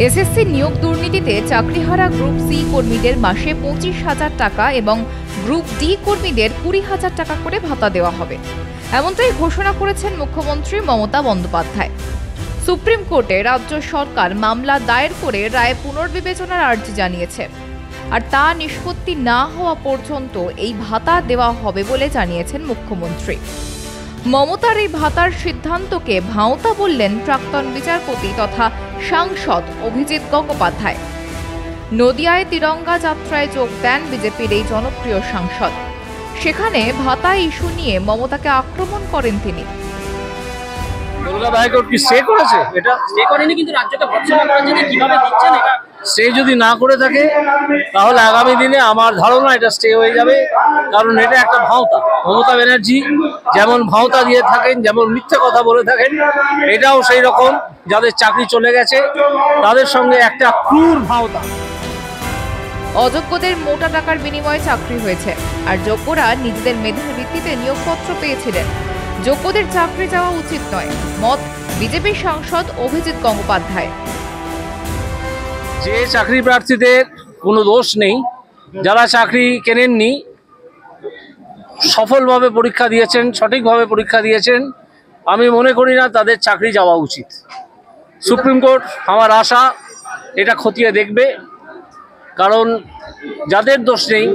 SSC নিয়োগ দুর্নীতিতে চাকরিহারা group C কর্মীদের মাসে 25,000 টাকা এবং গ্রুপ ডি কর্মীদের 20,000 টাকা করে ভাতা দেওয়া হবে, এমনটাই ঘোষণা করেছেন মুখ্যমন্ত্রী মমতা বন্দ্যোপাধ্যায়। সুপ্রিম কোর্টে রাজ্য সরকার মামলা দায়ের করে রায় পুনর্বিবেচনার আর্জি জানিয়েছে, আর তা নিষ্পত্তি না হওয়া পর্যন্ত এই ভাতা দেওয়া হবে বলে জানিয়েছেন মুখ্যমন্ত্রী। মমতার এই ভাতার সিদ্ধান্তকে ভাঁওতা বললেন প্রাক্তন বিচারপতি তথা সাংসদ অভিজিৎ গঙ্গোপাধ্যায়। নদিয়ায় তিরঙ্গা যাত্রায় যোগ দেন বিজেপির এই জনপ্রিয় সাংসদ। সেখানে ভাতা ইস্যু নিয়ে মমতাকে আক্রমণ করেন তিনি। স্টে যদি না করে থাকে তাহলে আগামী দিনে আমার ধারণা এটা স্টে হয়ে যাবে, কারণ এটা একটা ভাঁওতা। মমতা ব্যানার্জি যেমন ভাঁওতা দিয়ে থাকেন, যেমন মিথ্যে কথা বলে থাকেন, এটাও সেই রকম। যাদের চাকরি চলে গেছে তাদের সঙ্গে একটা ক্রূর ভাঁওতা। অযোগ্যদের মোটা টাকার বিনিময়ে চাকরি হয়েছে, আর যোগ্যরা নিজেদের মেধার ভিত্তিতে নিয়োগপত্র পেয়েছিলেন। যোগ্যদের চাকরি যাওয়া উচিত নয়, মত বিজেপি সাংসদ অভিজিৎ গঙ্গোপাধ্যায়। যে চাকরি প্রার্থীদের কোনো দোষ নেই, যারা চাকরি কেনেননি, সফলভাবে পরীক্ষা দিয়েছেন, সঠিকভাবে পরীক্ষা দিয়েছেন, আমি মনে করি না তাদের চাকরি যাওয়া উচিত। সুপ্রিম কোর্ট আমার আশা এটা খতিয়ে দেখবে, কারণ যাদের দোষ নেই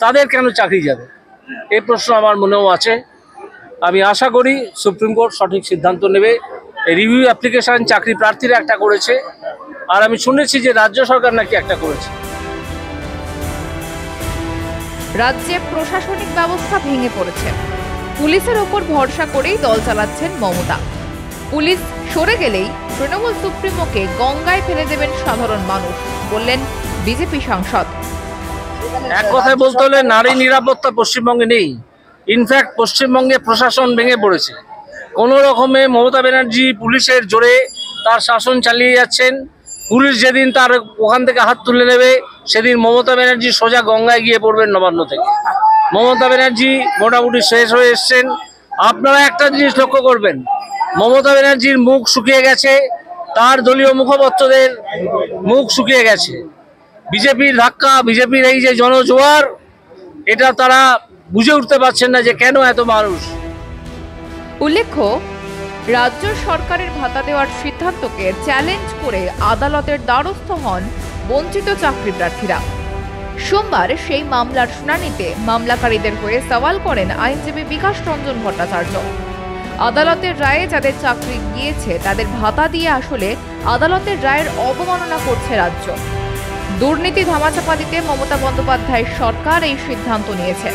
তাদের কেন চাকরি যাবে, এই প্রশ্ন আমার মনেও আছে। আমি আশা করি সুপ্রিম কোর্ট সঠিক সিদ্ধান্ত নেবে। রিভিউ অ্যাপ্লিকেশন চাকরি প্রার্থীরা একটা করেছে, আর আমি শুনেছি যে রাজ্য সরকার নাকি একটা করেছে। রাজ্যে প্রশাসনিক ব্যবস্থা ভেঙে পড়েছে। পুলিশের ওপর ভরসা করেই দল চালাচ্ছেন মমতা। পুলিশ সরে গেলেই তৃণমূল সুপ্রিমোকে গঙ্গায় ফেলে দেবেন সাধারণ মানুষ, বললেন বিজেপি সাংসদ। এক কথায় বলতে হলে নারী নিরাপত্তা পশ্চিমবঙ্গে নেই। ইনফ্যাক্ট পশ্চিমবঙ্গে প্রশাসন ভেঙে পড়েছে। কোনো রকমে মমতা ব্যানার্জি পুলিশের জোরে তার শাসন চালিয়ে যাচ্ছেন। পুলিশ যেদিন তার ওখান থেকে হাত তুলে নেবে, সেদিন মমতা ব্যানার্জি সোজা গঙ্গায় গিয়ে পড়বেন নবান্ন থেকে। মমতা ব্যানার্জি মোটামুটি শেষ হয়ে এসছেন। আপনারা একটা জিনিস লক্ষ্য করবেন, মমতা ব্যানার্জির মুখ শুকিয়ে গেছে, তার দলীয় মুখপাত্রদের মুখ শুকিয়ে গেছে। বিজেপির ধাক্কা, বিজেপির এই যে জনজোয়ার, এটা তারা বুঝে উঠতে পারছেন না যে কেন এত মানুষ। উল্লেখ্য, রাজ্য সরকারের ভাতা দেওয়ার সিদ্ধান্তকে চ্যালেঞ্জ করে আদালতের দ্বারস্থ হন বঞ্চিত চাকরি প্রার্থীরা। সোমবার সেই মামলার শুনানিতে মামলাকারীদের হয়ে সওয়াল করেন আইনজীবী বিকাশ রঞ্জন ভট্টাচার্য। আদালতের রায়ে যাদের চাকরি গিয়েছে তাদের ভাতা দিয়ে আসলে আদালতের রায়ের অবমাননা করছে রাজ্য। দুর্নীতি ধামাচাপা দিতে মমতা বন্দ্যোপাধ্যায়ের সরকার এই সিদ্ধান্ত নিয়েছে।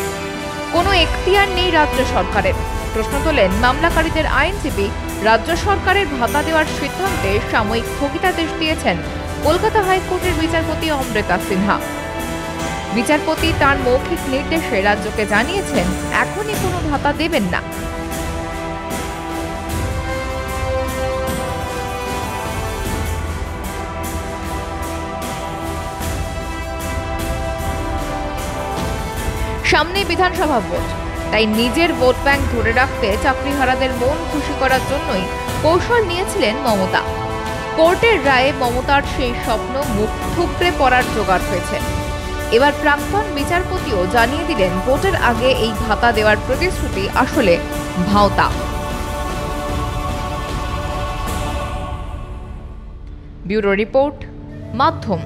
কোনো এখতিয়ার নেই রাজ্য সরকারের। প্রশ্ন তোলেন মামলাকারীদের আইনজীবী। রাজ্য সরকারের ভাতা দেওয়ার সিদ্ধান্তে সাময়িক স্থগিতাদেশ দিয়েছেন কলকাতা হাইকোর্টের বিচারপতি অমৃতা সিনহা। বিচারপতি তার মৌখিক নির্দেশে রাজ্যকে জানিয়েছেন এখনই কোনো ভাতা দেবেন না। সামনে বিধানসভা ভোট, তাই নিজের ভোট ব্যাংক ধরে রাখতে চাকরিহারাদের মন খুশি করার জন্যই কৌশল নিয়েছিলেন মমতা। কোর্টের রায়ে মমতার সেই স্বপ্ন মুখ থুবড়ে পড়ার জোগাড় হয়েছে। এবার প্রাক্তন বিচারপতিও জানিয়ে দিলেন ভোটের আগে এই ভাতা দেওয়ার প্রতিশ্রুতি আসলে ভাঁওতা। ব্যুরো রিপোর্ট, মাধ্যম।